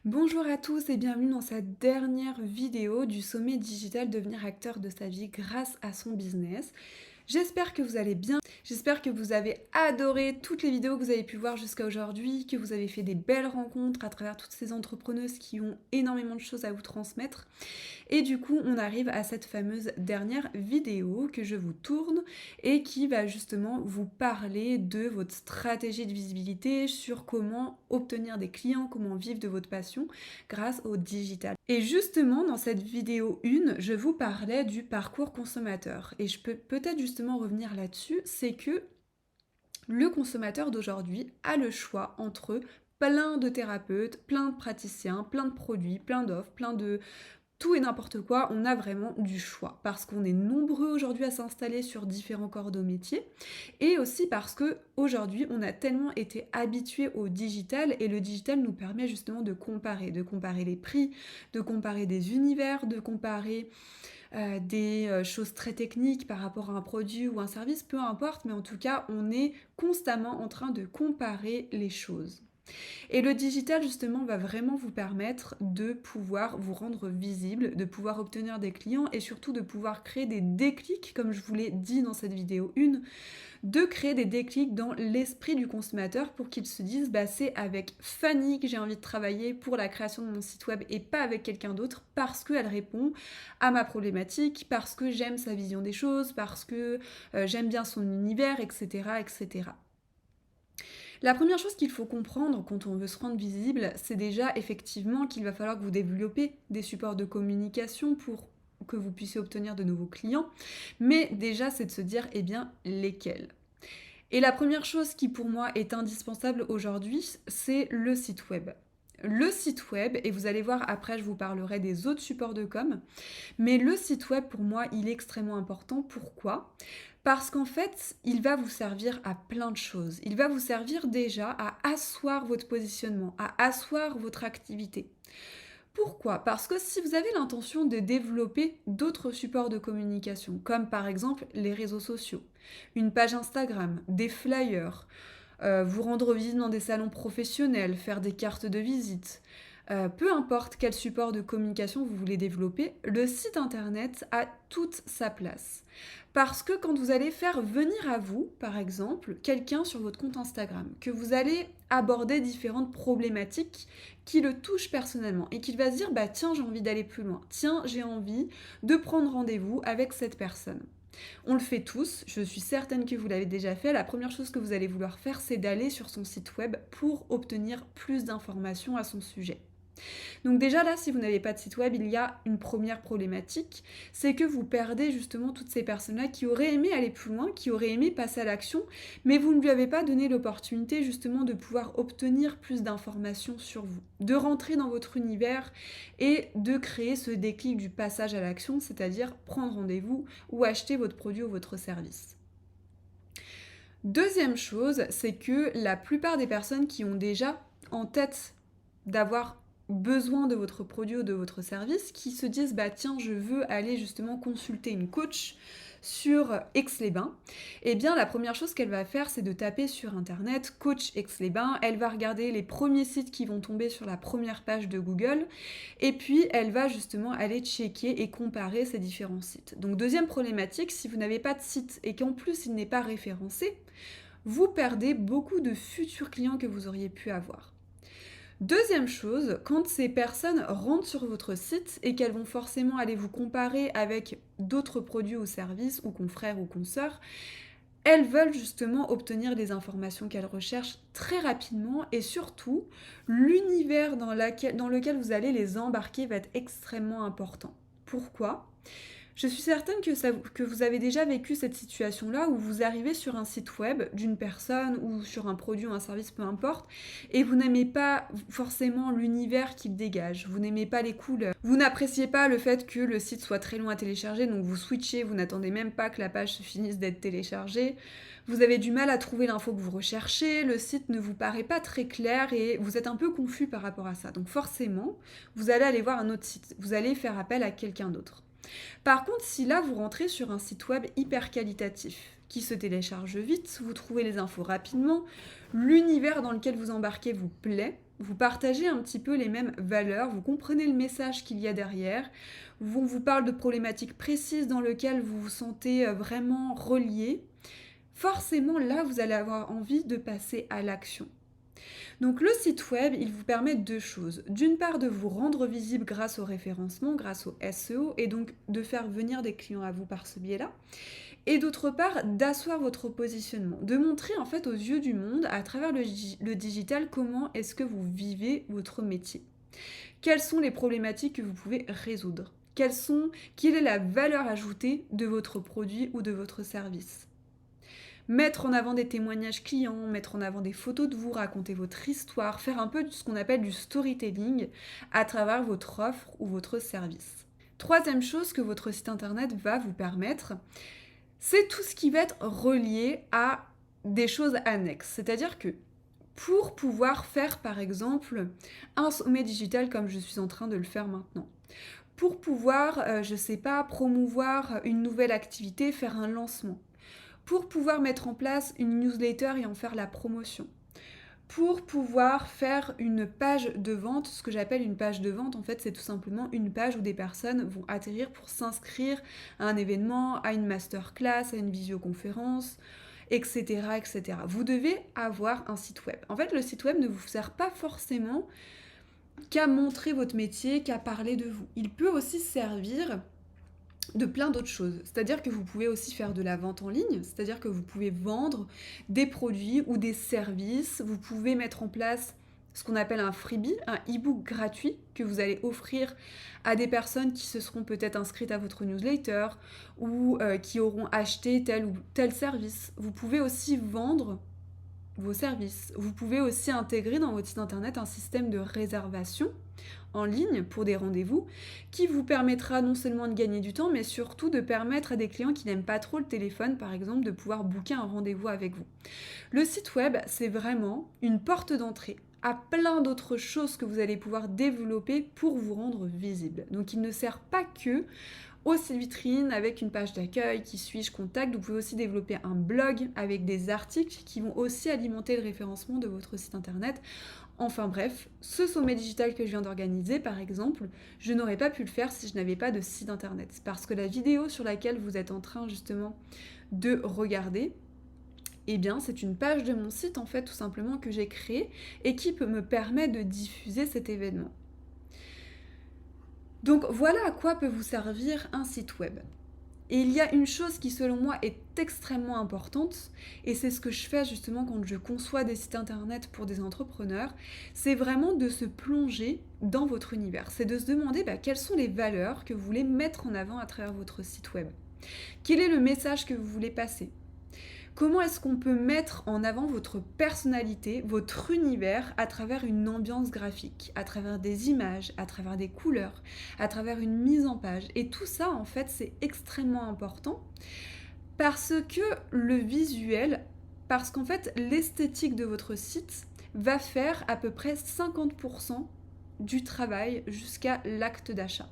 Bonjour à tous et bienvenue dans cette dernière vidéo du sommet digital devenir acteur de sa vie grâce à son business. J'espère que vous allez bien, j'espère que vous avez adoré toutes les vidéos que vous avez pu voir jusqu'à aujourd'hui, que vous avez fait des belles rencontres à travers toutes ces entrepreneuses qui ont énormément de choses à vous transmettre. Et du coup, on arrive à cette fameuse dernière vidéo que je vous tourne et qui va justement vous parler de votre stratégie de visibilité sur comment obtenir des clients, comment vivre de votre passion grâce au digital. Et justement, dans cette vidéo 1, je vous parlais du parcours consommateur. Et je peux peut-être justement revenir là-dessus, c'est que le consommateur d'aujourd'hui a le choix entre plein de thérapeutes, plein de praticiens, plein de produits, plein d'offres, plein de tout et n'importe quoi, on a vraiment du choix parce qu'on est nombreux aujourd'hui à s'installer sur différents corps de métier et aussi parce que aujourd'hui on a tellement été habitués au digital et le digital nous permet justement de comparer les prix, de comparer des univers, de comparer des choses très techniques par rapport à un produit ou un service, peu importe, mais en tout cas on est constamment en train de comparer les choses. Et le digital, justement, va vraiment vous permettre de pouvoir vous rendre visible, de pouvoir obtenir des clients et surtout de pouvoir créer des déclics, comme je vous l'ai dit dans cette vidéo 1, de créer des déclics dans l'esprit du consommateur pour qu'il se dise bah, c'est avec Fanny que j'ai envie de travailler pour la création de mon site web et pas avec quelqu'un d'autre parce qu'elle répond à ma problématique, parce que j'aime sa vision des choses, parce que j'aime bien son univers, etc. etc. La première chose qu'il faut comprendre quand on veut se rendre visible, c'est déjà effectivement qu'il va falloir que vous développez des supports de communication pour que vous puissiez obtenir de nouveaux clients. Mais déjà, c'est de se dire, eh bien, lesquels. Et la première chose qui pour moi est indispensable aujourd'hui, c'est le site web. Le site web, et vous allez voir après, je vous parlerai des autres supports de com, mais le site web, pour moi, il est extrêmement important. Pourquoi ? Parce qu'en fait, il va vous servir à plein de choses. Il va vous servir déjà à asseoir votre positionnement, à asseoir votre activité. Pourquoi ? Parce que si vous avez l'intention de développer d'autres supports de communication, comme par exemple les réseaux sociaux, une page Instagram, des flyers, vous rendre visible dans des salons professionnels, faire des cartes de visite, peu importe quel support de communication vous voulez développer, le site internet a toute sa place. Parce que quand vous allez faire venir à vous, par exemple, quelqu'un sur votre compte Instagram, que vous allez aborder différentes problématiques qui le touchent personnellement et qu'il va se dire bah tiens j'ai envie d'aller plus loin, tiens j'ai envie de prendre rendez-vous avec cette personne. On le fait tous, je suis certaine que vous l'avez déjà fait. La première chose que vous allez vouloir faire, c'est d'aller sur son site web pour obtenir plus d'informations à son sujet. Donc déjà là, si vous n'avez pas de site web, il y a une première problématique, c'est que vous perdez justement toutes ces personnes-là qui auraient aimé aller plus loin, qui auraient aimé passer à l'action, mais vous ne lui avez pas donné l'opportunité justement de pouvoir obtenir plus d'informations sur vous, de rentrer dans votre univers et de créer ce déclic du passage à l'action, c'est-à-dire prendre rendez-vous ou acheter votre produit ou votre service. Deuxième chose, c'est que la plupart des personnes qui ont déjà en tête d'avoir besoin de votre produit ou de votre service, qui se disent bah tiens je veux aller justement consulter une coach sur Aix-les-Bains, eh bien la première chose qu'elle va faire c'est de taper sur internet coach Aix-les-Bains, elle va regarder les premiers sites qui vont tomber sur la première page de Google et puis elle va justement aller checker et comparer ces différents sites. Donc deuxième problématique, si vous n'avez pas de site et qu'en plus il n'est pas référencé, vous perdez beaucoup de futurs clients que vous auriez pu avoir. Deuxième chose, quand ces personnes rentrent sur votre site et qu'elles vont forcément aller vous comparer avec d'autres produits ou services ou confrères ou consoeurs, elles veulent justement obtenir les informations qu'elles recherchent très rapidement et surtout, l'univers dans lequel vous allez les embarquer va être extrêmement important. Pourquoi ? Je suis certaine que vous avez déjà vécu cette situation-là où vous arrivez sur un site web d'une personne ou sur un produit ou un service, peu importe, et vous n'aimez pas forcément l'univers qu'il dégage, vous n'aimez pas les couleurs, vous n'appréciez pas le fait que le site soit très long à télécharger, donc vous switchez, vous n'attendez même pas que la page se finisse d'être téléchargée, vous avez du mal à trouver l'info que vous recherchez, le site ne vous paraît pas très clair et vous êtes un peu confus par rapport à ça. Donc forcément, vous allez aller voir un autre site, vous allez faire appel à quelqu'un d'autre. Par contre, si là vous rentrez sur un site web hyper qualitatif, qui se télécharge vite, vous trouvez les infos rapidement, l'univers dans lequel vous embarquez vous plaît, vous partagez un petit peu les mêmes valeurs, vous comprenez le message qu'il y a derrière, on vous parle de problématiques précises dans lesquelles vous vous sentez vraiment relié, forcément là, vous allez avoir envie de passer à l'action. Donc le site web, il vous permet deux choses. D'une part, de vous rendre visible grâce au référencement, grâce au SEO, et donc de faire venir des clients à vous par ce biais-là. Et d'autre part, d'asseoir votre positionnement, de montrer en fait aux yeux du monde, à travers le digital, comment est-ce que vous vivez votre métier. Quelles sont les problématiques que vous pouvez résoudre? Quelle est la valeur ajoutée de votre produit ou de votre service? Mettre en avant des témoignages clients, mettre en avant des photos de vous, raconter votre histoire, faire un peu de ce qu'on appelle du storytelling à travers votre offre ou votre service. Troisième chose que votre site internet va vous permettre, c'est tout ce qui va être relié à des choses annexes. C'est-à-dire que pour pouvoir faire par exemple un sommet digital comme je suis en train de le faire maintenant, pour pouvoir, je sais pas, promouvoir une nouvelle activité, faire un lancement, pour pouvoir mettre en place une newsletter et en faire la promotion, pour pouvoir faire une page de vente. Ce que j'appelle une page de vente, en fait, c'est tout simplement une page où des personnes vont atterrir pour s'inscrire à un événement, à une masterclass, à une visioconférence, etc., etc. Vous devez avoir un site web. En fait, le site web ne vous sert pas forcément qu'à montrer votre métier, qu'à parler de vous. Il peut aussi servir de plein d'autres choses. C'est-à-dire que vous pouvez aussi faire de la vente en ligne, c'est-à-dire que vous pouvez vendre des produits ou des services, vous pouvez mettre en place ce qu'on appelle un freebie, un e-book gratuit que vous allez offrir à des personnes qui se seront peut-être inscrites à votre newsletter ou qui auront acheté tel ou tel service. Vous pouvez aussi vendre vos services. Vous pouvez aussi intégrer dans votre site internet un système de réservation en ligne pour des rendez-vous qui vous permettra non seulement de gagner du temps, mais surtout de permettre à des clients qui n'aiment pas trop le téléphone, par exemple, de pouvoir booker un rendez-vous avec vous. Le site web, c'est vraiment une porte d'entrée à plein d'autres choses que vous allez pouvoir développer pour vous rendre visible. Donc il ne sert pas que au site vitrine avec une page d'accueil, qui suis-je, contact. Vous pouvez aussi développer un blog avec des articles qui vont aussi alimenter le référencement de votre site internet. Enfin bref, ce sommet digital que je viens d'organiser, par exemple, je n'aurais pas pu le faire si je n'avais pas de site internet. Parce que la vidéo sur laquelle vous êtes en train justement de regarder, eh bien c'est une page de mon site en fait tout simplement que j'ai créée et qui me permet de diffuser cet événement. Donc voilà à quoi peut vous servir un site web. Et il y a une chose qui selon moi est extrêmement importante, et c'est ce que je fais justement quand je conçois des sites internet pour des entrepreneurs, c'est vraiment de se plonger dans votre univers. C'est de se demander quelles sont les valeurs que vous voulez mettre en avant à travers votre site web. Quel est le message que vous voulez passer ? Comment est-ce qu'on peut mettre en avant votre personnalité, votre univers à travers une ambiance graphique, à travers des images, à travers des couleurs, à travers une mise en page. Et tout ça, en fait, c'est extrêmement important parce que le visuel, parce qu'en fait, l'esthétique de votre site va faire à peu près 50% du travail jusqu'à l'acte d'achat.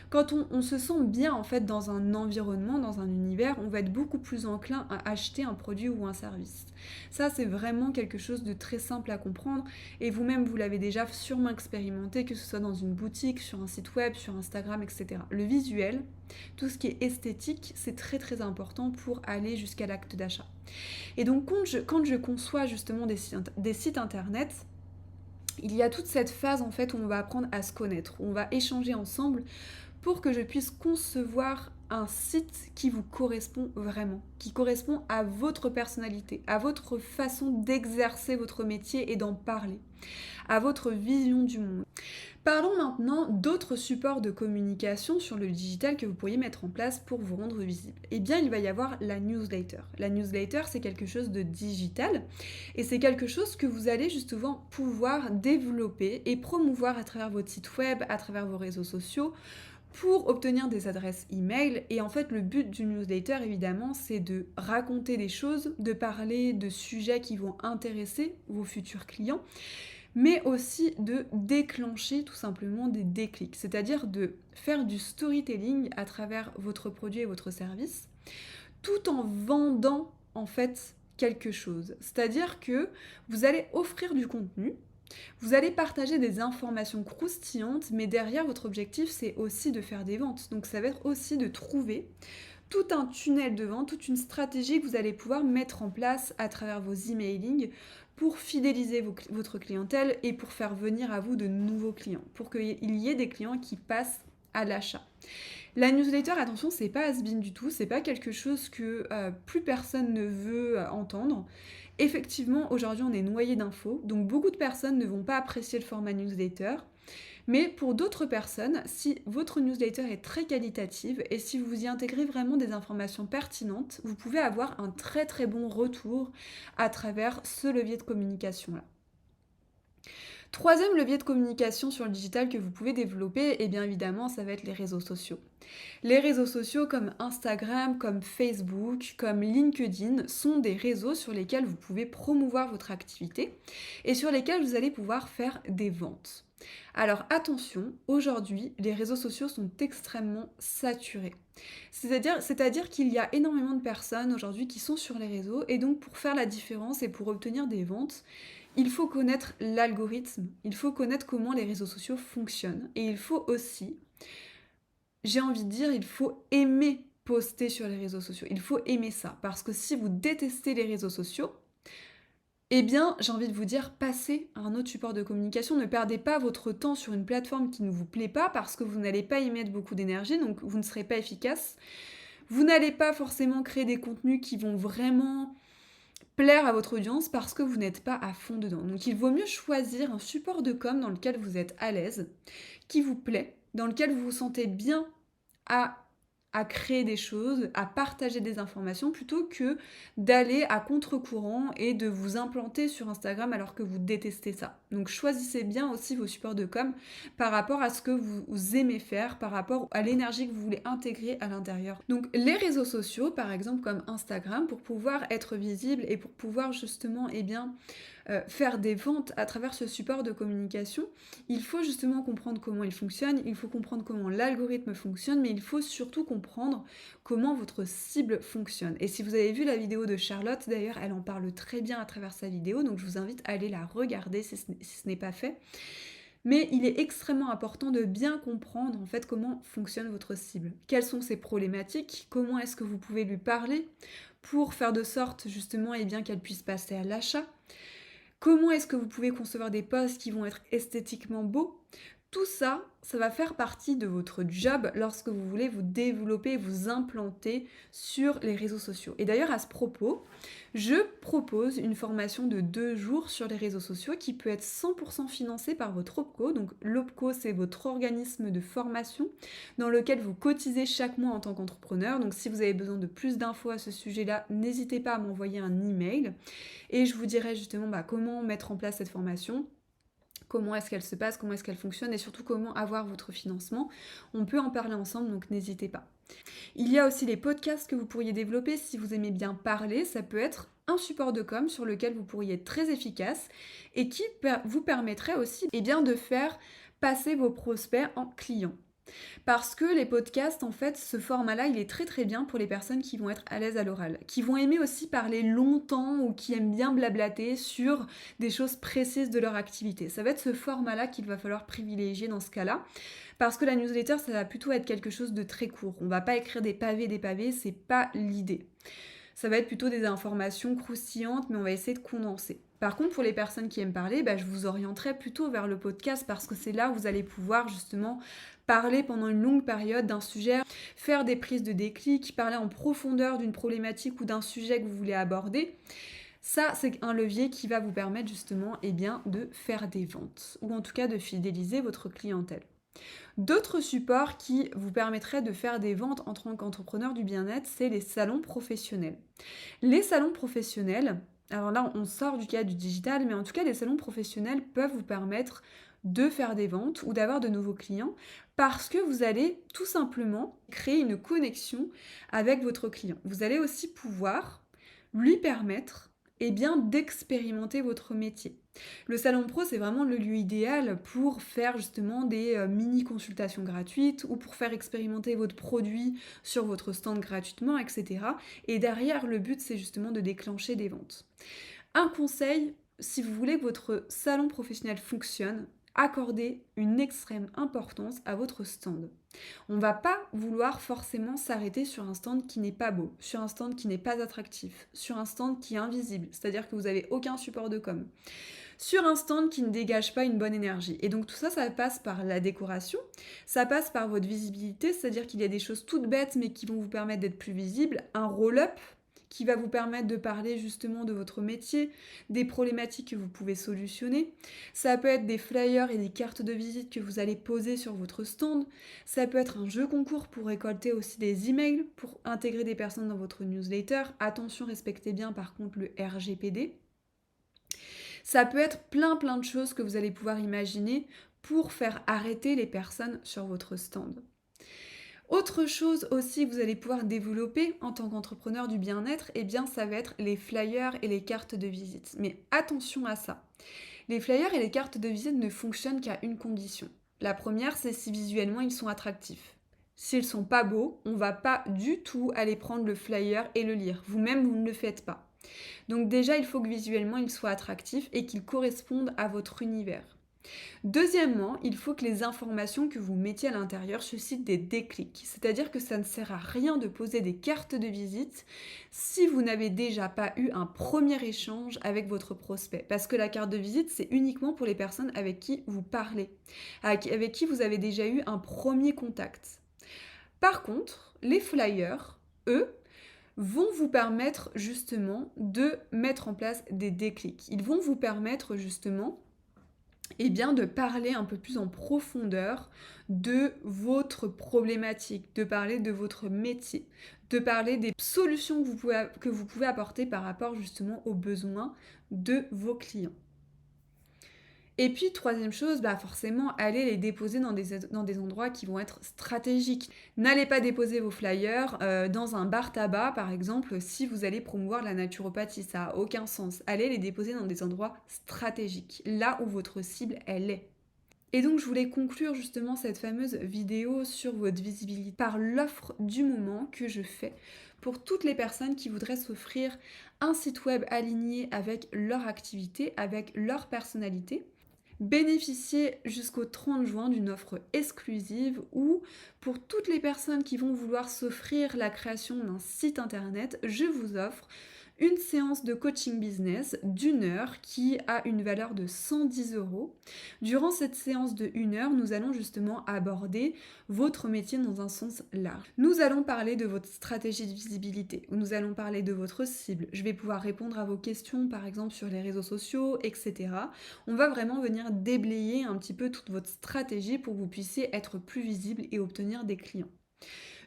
Quand on se sent bien en fait dans un environnement, dans un univers, on va être beaucoup plus enclin à acheter un produit ou un service. Ça, c'est vraiment quelque chose de très simple à comprendre et vous-même, vous l'avez déjà sûrement expérimenté, que ce soit dans une boutique, sur un site web, sur Instagram, etc. Le visuel, tout ce qui est esthétique, c'est très très important pour aller jusqu'à l'acte d'achat. Et donc, quand je conçois justement des sites internet, il y a toute cette phase en fait où on va apprendre à se connaître, où on va échanger ensemble pour que je puisse concevoir un site qui vous correspond vraiment, qui correspond à votre personnalité, à votre façon d'exercer votre métier et d'en parler, à votre vision du monde. Parlons maintenant d'autres supports de communication sur le digital que vous pourriez mettre en place pour vous rendre visible. Eh bien, il va y avoir la newsletter. La newsletter, c'est quelque chose de digital et c'est quelque chose que vous allez justement pouvoir développer et promouvoir à travers votre site web, à travers vos réseaux sociaux, pour obtenir des adresses email. Et en fait, le but d'une newsletter, évidemment, c'est de raconter des choses, de parler de sujets qui vont intéresser vos futurs clients, mais aussi de déclencher tout simplement des déclics, c'est-à-dire de faire du storytelling à travers votre produit et votre service, tout en vendant en fait quelque chose. C'est-à-dire que vous allez offrir du contenu, Vous allez partager des informations croustillantes, mais derrière, votre objectif, c'est aussi de faire des ventes. Donc ça va être aussi de trouver tout un tunnel de vente, toute une stratégie que vous allez pouvoir mettre en place à travers vos emailing pour fidéliser votre clientèle et pour faire venir à vous de nouveaux clients, pour qu'il y ait des clients qui passent à l'achat. La newsletter, attention, c'est pas has-been du tout, c'est pas quelque chose que plus personne ne veut entendre. Effectivement, aujourd'hui, on est noyé d'infos, donc beaucoup de personnes ne vont pas apprécier le format newsletter. Mais pour d'autres personnes, si votre newsletter est très qualitative et si vous y intégrez vraiment des informations pertinentes, vous pouvez avoir un très très bon retour à travers ce levier de communication-là. Troisième levier de communication sur le digital que vous pouvez développer, et bien évidemment, ça va être les réseaux sociaux. Les réseaux sociaux comme Instagram, comme Facebook, comme LinkedIn sont des réseaux sur lesquels vous pouvez promouvoir votre activité et sur lesquels vous allez pouvoir faire des ventes. Alors attention, aujourd'hui, les réseaux sociaux sont extrêmement saturés. C'est-à-dire qu'il y a énormément de personnes aujourd'hui qui sont sur les réseaux et donc pour faire la différence et pour obtenir des ventes, il faut connaître l'algorithme, il faut connaître comment les réseaux sociaux fonctionnent et il faut aussi, j'ai envie de dire, il faut aimer poster sur les réseaux sociaux. Il faut aimer ça parce que si vous détestez les réseaux sociaux, eh bien, j'ai envie de vous dire, passez à un autre support de communication. Ne perdez pas votre temps sur une plateforme qui ne vous plaît pas parce que vous n'allez pas y mettre beaucoup d'énergie, donc vous ne serez pas efficace. Vous n'allez pas forcément créer des contenus qui vont vraiment plaire à votre audience parce que vous n'êtes pas à fond dedans. Donc il vaut mieux choisir un support de com dans lequel vous êtes à l'aise, qui vous plaît, dans lequel vous vous sentez bien à créer des choses, à partager des informations, plutôt que d'aller à contre-courant et de vous implanter sur Instagram alors que vous détestez ça. Donc choisissez bien aussi vos supports de com par rapport à ce que vous aimez faire, par rapport à l'énergie que vous voulez intégrer à l'intérieur. Donc les réseaux sociaux, par exemple comme Instagram, pour pouvoir être visible et pour pouvoir justement, faire des ventes à travers ce support de communication, il faut justement comprendre comment il fonctionne, il faut comprendre comment l'algorithme fonctionne, mais il faut surtout comprendre comment votre cible fonctionne. Et si vous avez vu la vidéo de Charlotte, d'ailleurs, elle en parle très bien à travers sa vidéo, donc je vous invite à aller la regarder si ce n'est pas fait. Mais il est extrêmement important de bien comprendre en fait comment fonctionne votre cible. Quelles sont ses problématiques, comment est-ce que vous pouvez lui parler pour faire de sorte justement qu'elle puisse passer à l'achat. Comment est-ce que vous pouvez concevoir des posts qui vont être esthétiquement beaux? Tout ça, ça va faire partie de votre job lorsque vous voulez vous développer, vous implanter sur les réseaux sociaux. Et d'ailleurs, à ce propos, je propose une formation de 2 jours sur les réseaux sociaux qui peut être 100% financée par votre OPCO. Donc l'OPCO, c'est votre organisme de formation dans lequel vous cotisez chaque mois en tant qu'entrepreneur. Donc si vous avez besoin de plus d'infos à ce sujet-là, n'hésitez pas à m'envoyer un email et je vous dirai justement comment mettre en place cette formation. Comment est-ce qu'elle se passe, comment est-ce qu'elle fonctionne et surtout comment avoir votre financement. On peut en parler ensemble, donc n'hésitez pas. Il y a aussi les podcasts que vous pourriez développer si vous aimez bien parler. Ça peut être un support de com sur lequel vous pourriez être très efficace et qui vous permettrait aussi de faire passer vos prospects en clients. Parce que les podcasts, en fait, ce format-là, il est très très bien pour les personnes qui vont être à l'aise à l'oral, qui vont aimer aussi parler longtemps ou qui aiment bien blablater sur des choses précises de leur activité. Ça va être ce format-là qu'il va falloir privilégier dans ce cas-là, parce que la newsletter, ça va plutôt être quelque chose de très court. On va pas écrire des pavés, c'est pas l'idée. Ça va être plutôt des informations croustillantes, mais on va essayer de condenser. Par contre, pour les personnes qui aiment parler, je vous orienterai plutôt vers le podcast parce que c'est là où vous allez pouvoir justement parler pendant une longue période d'un sujet, faire des prises de déclic, parler en profondeur d'une problématique ou d'un sujet que vous voulez aborder. Ça, c'est un levier qui va vous permettre justement de faire des ventes ou en tout cas de fidéliser votre clientèle. D'autres supports qui vous permettraient de faire des ventes en tant qu'entrepreneur du bien-être, c'est les salons professionnels. Les salons professionnels, alors là on sort du cadre du digital, mais en tout cas les salons professionnels peuvent vous permettre de faire des ventes ou d'avoir de nouveaux clients parce que vous allez tout simplement créer une connexion avec votre client. Vous allez aussi pouvoir lui permettre d'expérimenter votre métier. Le salon pro, c'est vraiment le lieu idéal pour faire justement des mini-consultations gratuites ou pour faire expérimenter votre produit sur votre stand gratuitement, etc. Et derrière, le but, c'est justement de déclencher des ventes. Un conseil, si vous voulez que votre salon professionnel fonctionne, accordez une extrême importance à votre stand. On ne va pas vouloir forcément s'arrêter sur un stand qui n'est pas beau, sur un stand qui n'est pas attractif, sur un stand qui est invisible, c'est-à-dire que vous n'avez aucun support de com, sur un stand qui ne dégage pas une bonne énergie. Et donc tout ça, ça passe par la décoration, ça passe par votre visibilité, c'est-à-dire qu'il y a des choses toutes bêtes mais qui vont vous permettre d'être plus visible, un roll-up qui va vous permettre de parler justement de votre métier, des problématiques que vous pouvez solutionner. Ça peut être des flyers et des cartes de visite que vous allez poser sur votre stand. Ça peut être un jeu concours pour récolter aussi des emails, pour intégrer des personnes dans votre newsletter. Attention, respectez bien par contre le RGPD. Ça peut être plein de choses que vous allez pouvoir imaginer pour faire arrêter les personnes sur votre stand. Autre chose aussi que vous allez pouvoir développer en tant qu'entrepreneur du bien-être, eh bien ça va être les flyers et les cartes de visite. Mais attention à ça. Les flyers et les cartes de visite ne fonctionnent qu'à une condition. La première, c'est si visuellement ils sont attractifs. S'ils sont pas beaux, on va pas du tout aller prendre le flyer et le lire. Vous-même, vous ne le faites pas. Donc déjà, il faut que visuellement ils soient attractifs et qu'ils correspondent à votre univers. Deuxièmement, il faut que les informations que vous mettiez à l'intérieur suscitent des déclics. C'est-à-dire que ça ne sert à rien de poser des cartes de visite si vous n'avez déjà pas eu un premier échange avec votre prospect. Parce que la carte de visite, c'est uniquement pour les personnes avec qui vous parlez, avec qui vous avez déjà eu un premier contact. Par contre, les flyers, eux, vont vous permettre justement de mettre en place des déclics. Ils vont vous permettre justement de parler un peu plus en profondeur de votre problématique, de parler de votre métier, de parler des solutions que vous pouvez apporter par rapport justement aux besoins de vos clients. Et puis, troisième chose, forcément, allez les déposer dans des endroits qui vont être stratégiques. N'allez pas déposer vos flyers dans un bar tabac, par exemple, si vous allez promouvoir la naturopathie. Ça n'a aucun sens. Allez les déposer dans des endroits stratégiques, là où votre cible, elle est. Et donc, je voulais conclure justement cette fameuse vidéo sur votre visibilité par l'offre du moment que je fais pour toutes les personnes qui voudraient s'offrir un site web aligné avec leur activité, avec leur personnalité. Bénéficier jusqu'au 30 juin d'une offre exclusive où, pour toutes les personnes qui vont vouloir s'offrir la création d'un site internet, je vous offre une séance de coaching business d'1 heure qui a une valeur de 110 €. Durant cette séance de 1 heure, nous allons justement aborder votre métier dans un sens large. Nous allons parler de votre stratégie de visibilité, nous allons parler de votre cible. Je vais pouvoir répondre à vos questions, par exemple sur les réseaux sociaux, etc. On va vraiment venir déblayer un petit peu toute votre stratégie pour que vous puissiez être plus visible et obtenir des clients.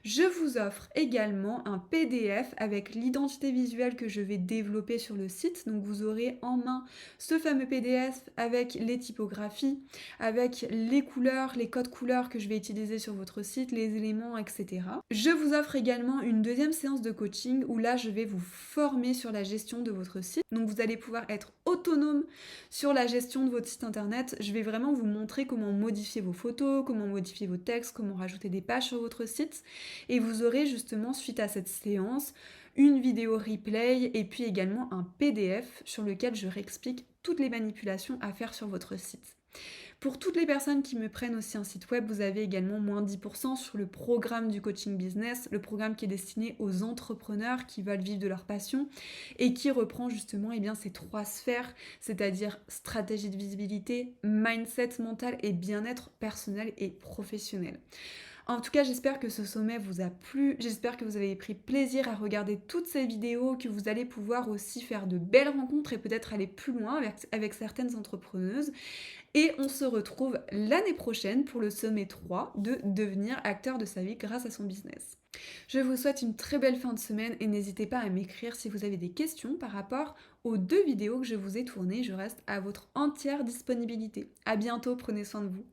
Je vous offre également un PDF avec l'identité visuelle que je vais développer sur le site. Donc vous aurez en main ce fameux PDF avec les typographies, avec les couleurs, les codes couleurs que je vais utiliser sur votre site, les éléments, etc. Je vous offre également une deuxième séance de coaching où là je vais vous former sur la gestion de votre site. Donc vous allez pouvoir être autonome sur la gestion de votre site internet. Je vais vraiment vous montrer comment modifier vos photos, comment modifier vos textes, comment rajouter des pages sur votre site. Et vous aurez justement, suite à cette séance, une vidéo replay et puis également un PDF sur lequel je réexplique toutes les manipulations à faire sur votre site. Pour toutes les personnes qui me prennent aussi un site web, vous avez également moins 10% sur le programme du coaching business, le programme qui est destiné aux entrepreneurs qui veulent vivre de leur passion et qui reprend justement ces 3 sphères, c'est-à-dire stratégie de visibilité, mindset mental et bien-être personnel et professionnel. En tout cas, j'espère que ce sommet vous a plu, j'espère que vous avez pris plaisir à regarder toutes ces vidéos, que vous allez pouvoir aussi faire de belles rencontres et peut-être aller plus loin avec certaines entrepreneuses. Et on se retrouve l'année prochaine pour le sommet 3 de devenir acteur de sa vie grâce à son business. Je vous souhaite une très belle fin de semaine et n'hésitez pas à m'écrire si vous avez des questions par rapport aux 2 vidéos que je vous ai tournées. Je reste à votre entière disponibilité. À bientôt, prenez soin de vous.